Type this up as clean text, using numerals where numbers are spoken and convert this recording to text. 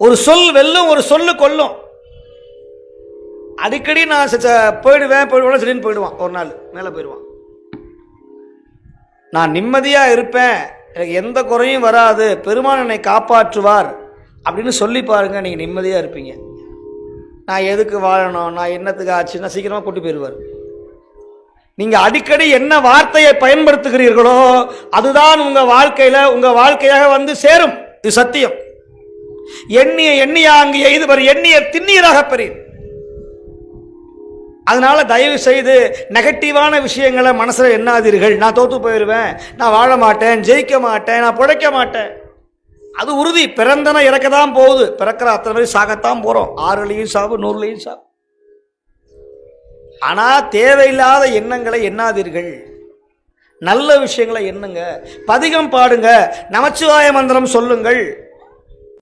ஒரு சொல் வெல்லும், ஒரு சொல்லு கொல்லும். அடிக்கடி நான் போயிடுவேன் திடீர்னு போயிடுவான். ஒரு நாள் மேலே போயிடுவான். நான் நிம்மதியாக இருப்பேன், எனக்கு எந்த குறையும் வராது, பெருமான் என்னை காப்பாற்றுவார் அப்படின்னு சொல்லி பாருங்க, நீங்கள் நிம்மதியாக இருப்பீங்க. நான் எதுக்கு வாழணும், நான் என்னத்துக்கு ஆச்சுன்னா சீக்கிரமாக கூட்டி போயிடுவார். நீங்கள் அடிக்கடி என்ன வார்த்தையை பயன்படுத்துகிறீர்களோ அதுதான் உங்கள் வாழ்க்கையில் உங்கள் வாழ்க்கையாக வந்து சேரும். இது சத்தியம். எண்ணிய எண்ணியா அங்கு எய்துவர், எண்ணிய திண்ணீராக பெறீர். அதனால தயவு செய்து நெகட்டிவான விஷயங்களை மனசில் எண்ணாதீர்கள். நான் தோற்று போயிடுவேன், நான் வாழ மாட்டேன், ஜெயிக்க மாட்டேன், நான் பிழைக்க மாட்டேன். அது உறுதி. பிறந்தன இறக்க தான் போகுது. பிறக்கிற அத்தனை பேர் சாகத்தான் போகிறோம். 6லையும் சாவு, 100லையும் சாவு. ஆனால் தேவையில்லாத எண்ணங்களை எண்ணாதீர்கள். நல்ல விஷயங்களை எண்ணுங்க, பதிகம் பாடுங்க, நமச்சிவாய மந்திரம் சொல்லுங்கள்.